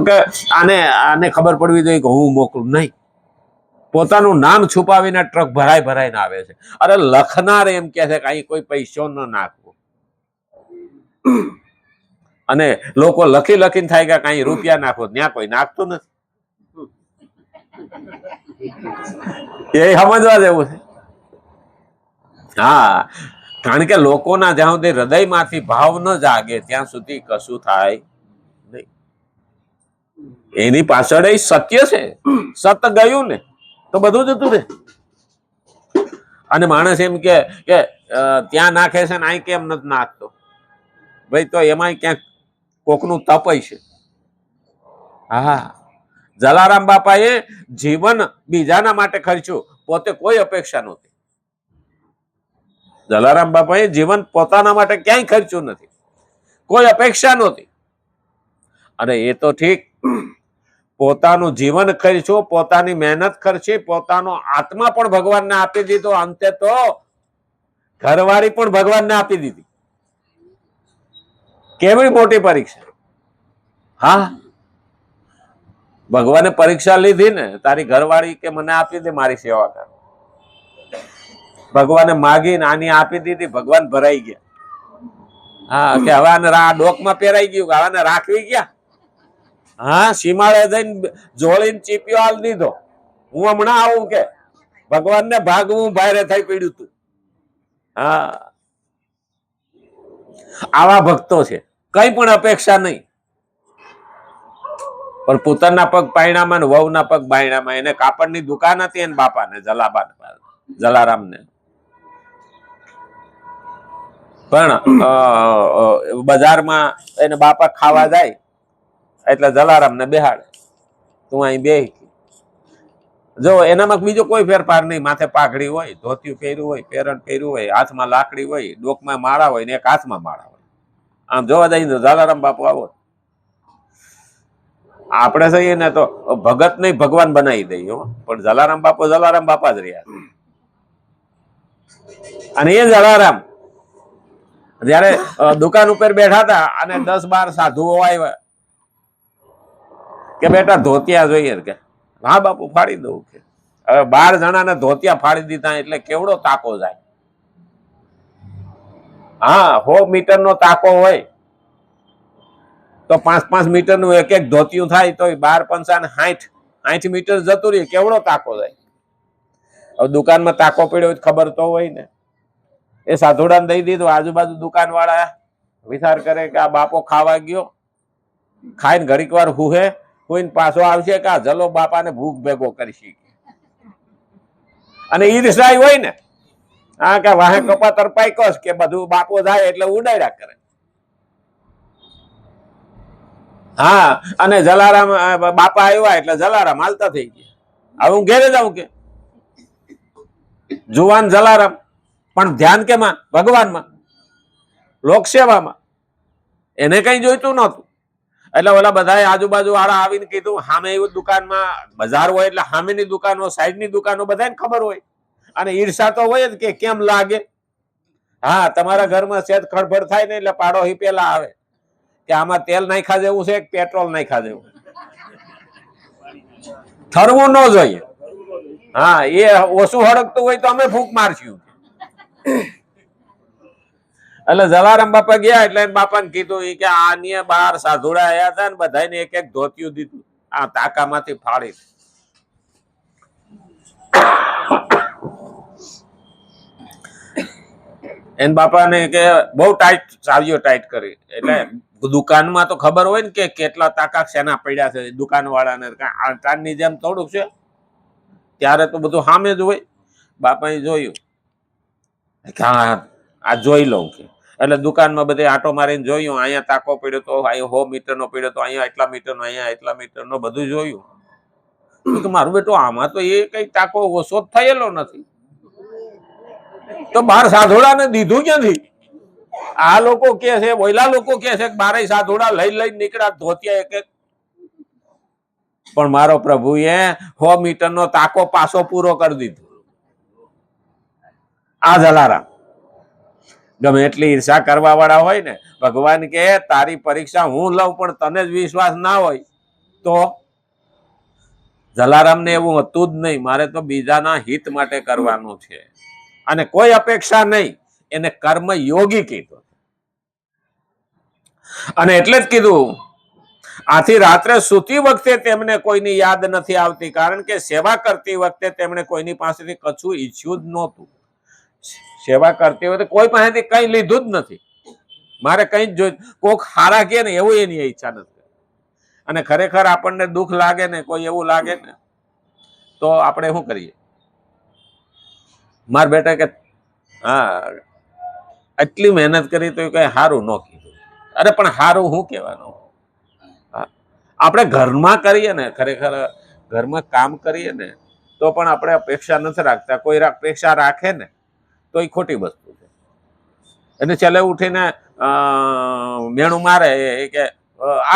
કે આને ખબર પડવી જોઈએ કે હું મોકલું નહીં. પોતાનું નામ છુપાવીને ટ્રક ભરાઈને આવે છે. અરે લખનાર એમ કે છે કે અહીં કોઈ પૈસો ન નાખવો, અને લોકો લખીને થાય કે કઈ રૂપિયા નાખો, ત્યાં કોઈ નાખતું નથી. એ સમજવા જેવું છે. હા, કારણ કે લોકોના જ્યાં સુધી હૃદયમાંથી ભાવ ન જાગે ત્યાં સુધી કશું થાય નહીં. એની પાછળ સત્ય છે, સત ગયું ને તો બધું જતું રહે. અને માણસ એમ કે ત્યાં નાખે છે ને અહીં કેમ નથી નાખતો? ભાઈ તો એમાં ક્યાંક કોકનું તપય છે. હા, જલારામ બાપાએ જીવન બીજાના માટે ખર્ચ્યું, પોતે કોઈ અપેક્ષા નહોતી. જલારામ બાપાએ જીવન પોતાના માટે ક્યાંય ખર્ચ્યું નથી, કોઈ અપેક્ષા નહોતી. અને એ તો ઠીક, પોતાનું જીવન ખર્ચ્યું, પોતાની મહેનત ખર્ચી, પોતાનો આત્મા પણ ભગવાનને આપી દીધો. અંતે તો ઘરવાળી પણ ભગવાનને આપી દીધી. કેવી મોટી પરીક્ષા! હા, ભગવાને પરીક્ષા લીધી ને, તારી ઘરવાળી કે મને આપી દે મારી સેવા કર. ભગવાને માગીને આની આપી દીધી, ભગવાન ભરાઈ ગયા. હા, કે હવે આને ડોકમાં પહેરાઈ ગયું, કે હવે રાખવી ગયા. હા, સીમાડે જઈને જોડીને ચીપિયો હાલ દીધો, હું હમણાં આવું કે ભગવાનને ભાગવું ભારે થઈ પડ્યું તું. હા, આવા ભક્તો છે, કઈ પણ અપેક્ષા નહીં. પણ પુત્રના પગ પાયણામાં ને વહુના પગ બાયણામાં. એને કાપડની દુકાન હતી એને બાપાને, જલારામને. પણ બજારમાં એને બાપા ખાવા જાય એટલે જલારામને બેહાડે, તું અહીં બેહી. જો એનામાં બીજો કોઈ ફેરફાર નહીં. માથે પાઘડી હોય, ધોતિયું પહેર્યું હોય, પેરણ પહેર્યું હોય, હાથમાં લાકડી હોય, ડોકમાં માળા હોય ને એક હાથમાં માળા હોય. આમ જોવા જઈએ તો જલારામ બાપુ આવો. આપણે થઈએ ને તો ભગત નહીં ભગવાન બનાવી દઈએ, પણ જલારામ બાપા જ રહ્યા. અને એ જલારામ જયારે દુકાન ઉપર બેઠા હતા અને 10-12 સાધુઓ આવ્યા કે બેટા ધોતિયા જોઈએ, કે હા બાપુ ફાડી દઉં. કે હવે 12 જણાને ધોતિયા ફાડી દીધા એટલે કેવડો તાકો જાય. હા, 100 મીટરનો તાકો હોય તો 5-5 મીટરનું એક ધોતિયું થાય તો 12-5 60 મીટર જતું રહે, કેવડો તાકો જાય. હવે દુકાનમાં તાકો પડ્યો હોય ખબર તો હોય ને. એ સાધુડાને દઈ દીધું. આજુબાજુ દુકાન વાળા વિચાર કરે કે આ બાપો ખાવા ગયો, ખાઈને ઘડીક વાર હુહે, કોઈને પાછો આવશે કે આ જલો બાપાને ભૂખ ભેગો કરશે. અને ઈર્ષાય હોય ને, હા, કે વાહે કપા તરપાઈ કસ કે બધું બાપો જાય એટલે ઉડાડ્યા કરે. હા, અને જલારામ બાપા આવ્યા એટલે જલારામ હાલતા થઈ ગયા. હવે હું ઘેરે જાઉં કે જુવાન જલારામ, પણ ધ્યાન કેમાં? ભગવાનમાં, લોકસેવામાં. એને કઈ જોઈતું નહોતું. એટલે ઓલા બધા આજુબાજુ વાળા આવીને કીધું, સામે એવું દુકાનમાં બજાર હોય એટલે સામેની દુકાનો, સાઈડની દુકાનો બધાને ખબર હોય. અને ઈર્ષા તો હોય જ કે કેમ લાગે. હા, તમારા ઘરમાં સેજ ખડભડ થાય ને એટલે પાડોશી પેલા આવે કે આમાં તેલ નાખ્યા જેવું છે, પેટ્રોલ નાખ્યા જેવું. ઠરવું ન જોઈએ. હા, એ ઓછું હળગતું હોય તો અમે ફૂંક મારશું. એટલે જલારામ બાપા ગયા એટલે બાપાને કીધું કે આની 12 સાધુડા આવ્યા હતા ને બધાને એક ધોતિયું દીધું, આ તાકામાંથી ફાડી. એન બાપાને કે બહુ ટાઈટ ચાવીઓ ટાઈટ કરી. એટલે દુકાનમાં તો ખબર હોય ને કે કેટલા તાકા શેના પડ્યા છે દુકાન વાળાને. આટાની જેમ થોડુંક છે, ત્યારે તો બધું સામે જ હોય. બાપાએ જોયું કે આ જોઈ લઉં કે. એટલે દુકાનમાં બધે આટો મારીને જોયું, અહીંયા તાકો પડ્યો તો અહીંયા 100 મીટરનો પડ્યો તો અહીંયા એટલા મીટરનો, અહીંયા એટલા મીટરનો, બધું જોયું. તો મારું બેટું આમાં તો એ કઈ તાકો ઓછો જ થયેલો નથી. તો 12 સાધુડાને દીધું ક્યાંથી? આ લોકો કે છે, ઓયલા લોકો કે છે કે 12 સાધુડા લઈ નીકળ્યા ધોતિયા એક. પણ મારો પ્રભુએ 100 મીટરનો તાકો પાછો પૂરો કરી દીધો. આ જલારામ ગમે એટલી ઈર્ષા કરવા વાળા હોય ને, ભગવાન કે તારી પરીક્ષા હું લઉં પણ તને જ વિશ્વાસ ના હોય તો જલારામને એવું હતું જ નહીં, મારે તો બીજાના હિત માટે કરવાનું છે અને કોઈ અપેક્ષા નહીં, એને કર્મ યોગી કીધું. અને એટલે જ કીધું, આથી રાત્રે સૂતી વખતે તેમને કોઈની યાદ નથી આવતી, કારણ કે સેવા કરતી વખતે તેમણે કોઈની પાસેથી કશું ઈચ્છ્યું જ નહોતું. સેવા કરતી વખતે કોઈ પાસેથી કઈ લીધું જ નથી. મારે કઈ જ જોઈ, કોક હારા કે ને એવું એની ઈચ્છા નથી. અને ખરેખર આપણને દુઃખ લાગે ને, કોઈ એવું લાગે ને, તો આપણે શું કરીએ? મારા બેટા કે હા આટલી મહેનત કરી તો કઈ સારું ન કીધું. અરે પણ સારું શું કહેવાનું? આપણે ઘરમાં કરીએ ને, ખરેખર ઘરમાં કામ કરીએ ને, તો પણ આપણે અપેક્ષા નથી રાખતા. કોઈ અપેક્ષા રાખે ને તો એ ખોટી વસ્તુ છે. એને છેલ્લે ઉઠીને મેણું મારે કે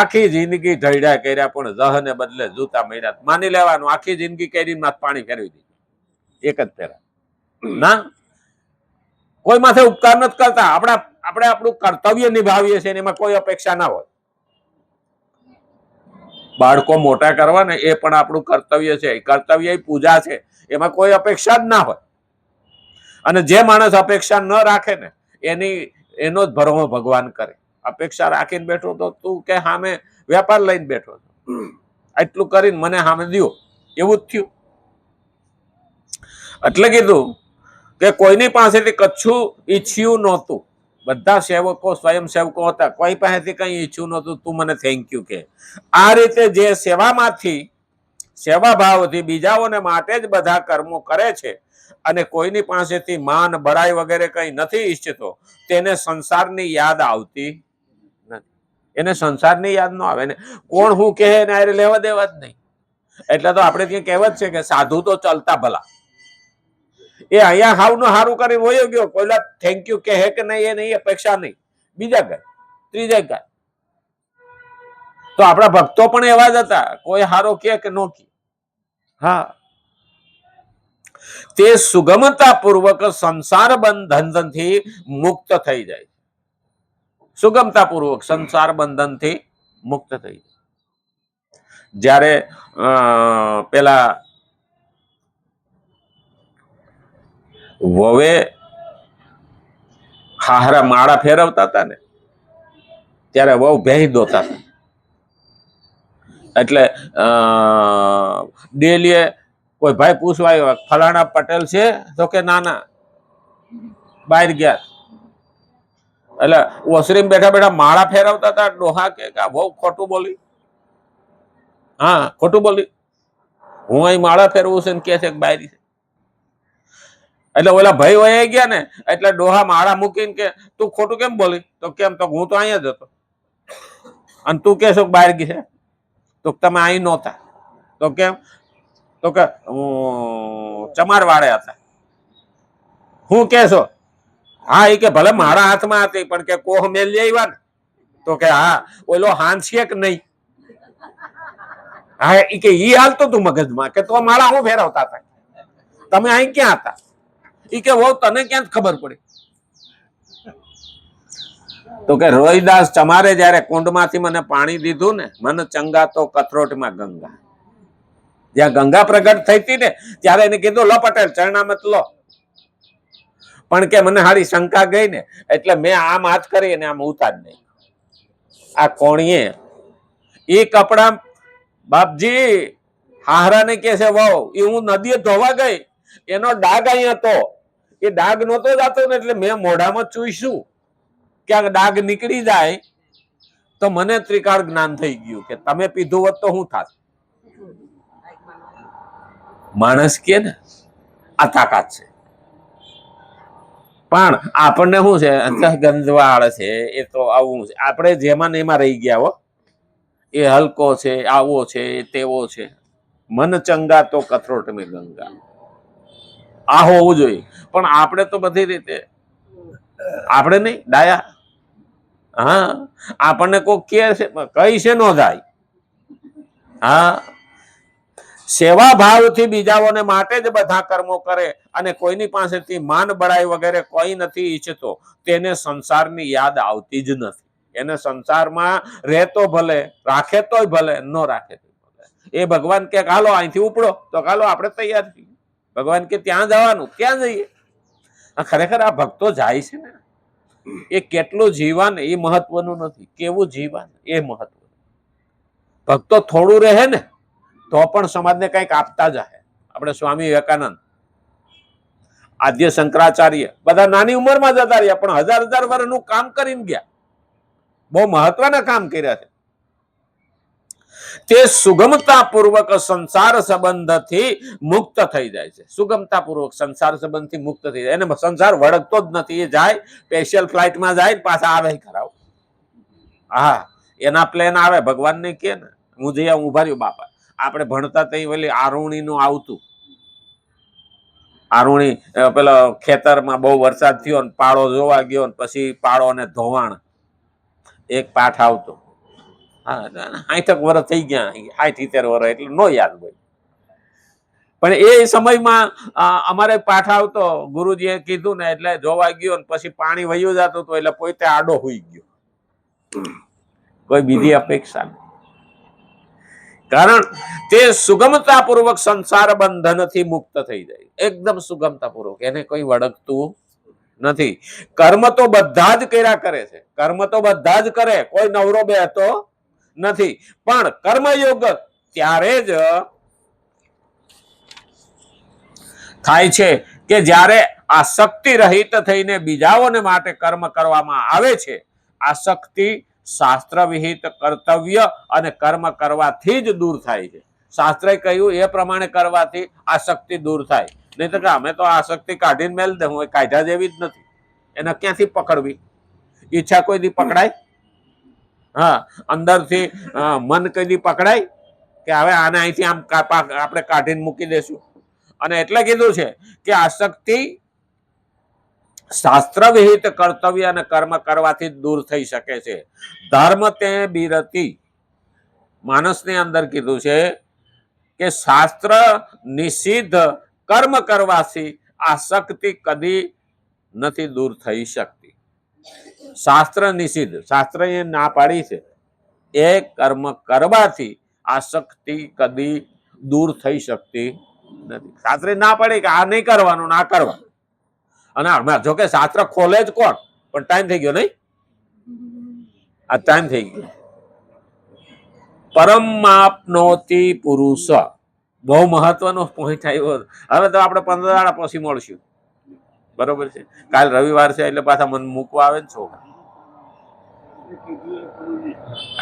આખી જિંદગી ઢળ્યા કર્યા પણ જહને બદલે જૂતા મળ્યા. માની લેવાનું આખી જિંદગી કરી પાણી ફેરવી દીધું એક જ ફેરા. ના, કોઈ માથે ઉપકાર નથી કરતા. આપણે આપણું કર્તવ્ય નિભાવીએ છીએ, એમાં કોઈ અપેક્ષા ના હોય. બાળકો મોટા કરવા ને એ પણ આપણું કર્તવ્ય છે. કર્તવ્ય પૂજા છે, એમાં કોઈ અપેક્ષા જ ના હોય. અને જે માણસ અપેક્ષા ન રાખે ને એનો જ ભરવો ભગવાન કરે. અપેક્ષા રાખીને બેઠો તો તું કે સામે વેપાર લઈને બેઠો, આટલું કરીને મને સામે દ્યો, એવું જ થયું. એટલે કીધું કે કોઈની પાસેથી કચ્છું ઈચ્છ્યું નહોતું. બધા સેવકો સ્વયંસેવકો હતા, કોઈ પાસેથી કઈ ઈચ્છ્યું નહોતું. તું મને થેન્ક યુ કે. આ રીતે જે સેવામાંથી, સેવા ભાવથી બીજાઓને માટે જ બધા કર્મો કરે છે અને કોઈની પાસેથી માન બડાઈ વગેરે કઈ નથી ઈચ્છતો, તેને સંસારની યાદ આવતી નથી. એને સંસારની યાદ ન આવે ને કોણ શું કહે ને આ લેવા દેવા જ નહીં. એટલે તો આપણે ત્યાં કહેવત છે કે સાધુ તો ચાલતા ભલા. એ અહીંયા હાવનું હારું કરીને વયો ગયો, કોઈલા થેન્ક યુ કહે કે નહીં એ નહીં, અપેક્ષા નહીં. બીજા ગાય, ત્રીજા ગાય. તો આપણા ભક્તો પણ એવા જ હતા, કોઈ હારો કે ન કે. હા, તે સુગમતા પૂર્વક સંસાર બંધનથી મુક્ત થઈ જાય. સુગમતા પૂર્વક સંસાર બંધનથી મુક્ત થઈ જાય. જ્યારે પેલા વવે હાહરા માળા ફેરવતા હતા ને, ત્યારે વહુ ભેહી દોતા હતા. એટલે ડેલીએ કોઈ ભાઈ પૂછવા આવ્યો, ફલાણા પટેલ છે? તો કે ના ના, બહાર ગયા. એટલે ઓસરીમાં બેઠા બેઠા માળા ફેરવતા હતા. ડોહા કે બહુ ખોટું બોલી. હા, ખોટું બોલી. હું અહીં માળા ફેરવું છે ને કે છે બહાર છે. એટલે ઓલા ભાઈ વહી ગયા ને, એટલે ડોહા માળા મૂકીને કે તું ખોટું કેમ બોલી? તો કેમ? તો હું તો અહીંયા જ હતો. અને તું કે છો બહાર ગઈ છે? તો તમે અહીં નહોતા. તો કેમ? તો કે ચમાર વાળે હતા. હું કે છો? હા, એ કે ભલે મારા હાથમાં હતી પણ કે કોહ મેલ આવ્યા ને. તો કે હા, ઓલો હાંસ છે કે નહીં? હા, એ કે ઈ હાલતો તું મગજમાં કે તો માળા હું ફેરવતા હતા, તમે અહીં ક્યાં હતા? ઈ કે વહુ તને ક્યાં ખબર પડી? તો કે રોહિદાસ ચમારે જયારે કુંડમાંથી મને પાણી દીધું ને, મને ચંગા તો કથરોટમાં ગંગા. જ્યાં ગંગા પ્રગટ થઈ હતી ને ત્યારે એને કીધું લો પટેલ ચરણામત લો. પણ કે મને હારી શંકા ગઈ ને એટલે મેં આમ હાથ કરી અને આમ ઉતાર નહીં. આ કોણીએ એ કપડા બાપજી હાહરાને કે છે વહુ, એ હું નદીએ ધોવા ગઈ, એનો ડાઘ અહીં હતો. એ ડાઘ નહોતો જતો ને એટલે મેં મોઢામાં ચૂઈશું, ક્યાંક ડાઘ નીકળી જાય તો મને ત્રિકાળ જ્ઞાન થઈ ગયું કે તમે પીધું હોત તો શું થાત. માણસ કે ને આ તાકાત છે. પણ આપણને શું છે, અંતઃગંધવાળ છે, એ તો આવું છે. આપણે જેમાં ને એમાં રહી ગયા હો. એ હલકો છે, આવો છે, તેવો છે. મન ચંગા તો કથરોટ મેં ગંગા. આ હોવું જોઈએ. પણ આપણે તો બધી રીતે આપણે નહીં ડાયા. હા, આપણને કોઈ કે છે કઈ છે ન જાય. હા, સેવા ભાવથી બીજાઓને માટે જ બધા કર્મો કરે અને કોઈની પાસેથી માન બડાઈ વગેરે કોઈ નથી ઈચ્છતો, તેને સંસારની યાદ આવતી જ નથી. એને સંસારમાં રહેતો ભલે, રાખે તોય ભલે, ન રાખે તો. એ ભગવાન કે હાલો અહીંથી ઉપડો, તો હાલો આપણે તૈયાર છીએ. ભગવાન કે ત્યાં જવાનું, ત્યાં જઈએ. ખરેખર આ ભક્તો જાય છે ને, એ કેટલું જીવન એ મહત્વનું નથી, કેવું જીવન એ મહત્વ. ભક્તો થોડું રહે ને તો પણ સમાજને કંઈક આપતા જાય. આપણે સ્વામી વિવેકાનંદ, આદ્ય શંકરાચાર્ય બધા નાની ઉંમરમાં જતા રહ્યા, પણ 1000 વર્ષનું કામ કરીને ગયા. બહુ મહત્વના કામ કર્યા છે. તે સુગમતાપૂર્વક સંસાર સંબંધથી મુક્ત થઈ જાય છે. સુગમતાપૂર્વક સંસાર સંબંધથી મુક્ત થઈ જાય. એને સંસાર વળગતો જ નથી. એ જાય સ્પેશિયલ ફ્લાઇટમાં જાય ને પાછા આવે ખરાબ. હા, એના પ્લેન આવે. ભગવાનને કે ને હું જઈ ઉભા રહ્યો બાપા. આપણે ભણતા તઈ ઓલી આરુણી નું આવતું. આરુણી પેલા ખેતરમાં બહુ વરસાદ થયો ને પાળો જોવા ગયો ને પછી પાળો ને ધોવાણ, એક પાઠ આવતો. 60 વર્ષ થઈ ગયા, 60-70 વર્ષ, એટલે નો યાદ હોય. પણ એ સમયમાં અમારે પાઠ આવતો, ગુરુજીએ કીધું ને એટલે જોવા ગયો ને પછી પાણી વયું જતું હતું એટલે પોતે આડો હોઈ ગયો. કોઈ બીજી અપેક્ષા નહીં. કારણ તે સુગમતાપૂર્વક સંસાર બંધનથી મુક્ત થઈ જાય. એકદમ સુગમતાપૂર્વક, એને કોઈ વળગતું નથી. કર્મ તો બધા જ કર્યા કરે છે. કર્મ તો બધા જ કરે, કોઈ નવરો બેહતો નથી. પણ કર્મયોગ ત્યારે જ થાય છે કે જ્યારે આસક્તિ રહિત થઈને બીજાઓને માટે કર્મ કરવામાં આવે છે. આસક્તિ શાસ્ત્ર વિહિત કર્તવ્ય અને કર્મ કરવાથી જ દૂર થાય છે. શાસ્ત્રે કહ્યું એ પ્રમાણે કરવાથી આસક્તિ દૂર થાય. નહીં તો કે અમે તો આસક્તિ કાઢીને મેલ દે, હું કાઢ્યા જેવી જ નથી. એને ક્યાંથી પકડવી? ઈચ્છા કોઈ દી પકડાય? હા, અંદરથી મન કઈ દી પકડાય કે હવે આને અહીંથી આમ આપણે કાઢીને મૂકી દેશું? અને એટલે કીધું છે કે આસક્તિ શાસ્ત્ર વિહિત કર્તવ્ય અને કર્મ કરવાથી દૂર થઈ શકે છે. ધર્મ તે બિરતિ, માનસની અંદર કીધું છે કે શાસ્ત્ર નિષિદ્ધ કર્મ કરવાથી આસક્તિ કદી નથી દૂર થઈ શકતી. શાસ્ત્ર નિષિદ્ધ, શાસ્ત્ર એ ના પાડી છે, એ કર્મ કરવાથી આસક્તિ કદી દૂર થઈ શકતી નથી. શાસ્ત્રે ના પાડે કે આ નહીં કરવાનું, ના કરવાનું. અને જો કે શાસ્ત્ર ખોલે જ કોણ? પણ ટાઈમ થઈ ગયો નહીં? આ ટાઈમ થઈ ગયો. પરમાપ્નોતિ પુરુષ, બહુ મહત્વનો પોઈન્ટ આવ્યો. હવે તો આપણે 15 દાડા પછી મળશું, બરોબર છે? કાલ રવિવાર છે એટલે પાછા મને મૂકવા આવે ને છોકરા,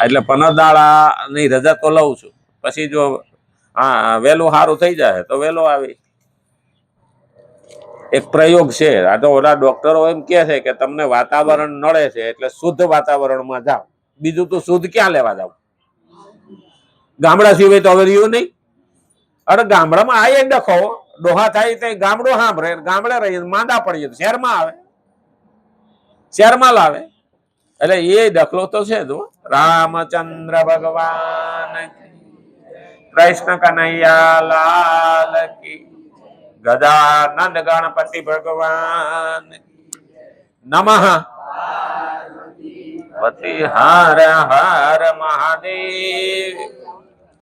એટલે 15 દાડા ની રજા તો લઉં છું. પછી જો વહેલું સારું થઈ જાય તો વહેલો આવી. એક પ્રયોગ છે. આ તો ઓલા ડોક્ટરો એમ કે છે કે તમને વાતાવરણ નડે છે એટલે શુદ્ધ વાતાવરણમાં જાઓ. બીજું તો શુદ્ધ ક્યાં લેવા જાવ? ગામડા સિવાય તો હવે રહ્યું નહીં. અરે ગામડામાં આ ડખો ડોહા થાય તો ગામડું સાંભળે, ગામડે રહીએ માંદા પડીએ શહેરમાં આવે, શહેરમાં લાવે. એટલે એ દખલો તો છે જ. રામચંદ્ર ભગવાન, કૃષ્ણ કનૈયા લાલ કી, ગજાનંદ ગણપતિ ભગવાન નમઃ. હર હર મહાદેવ.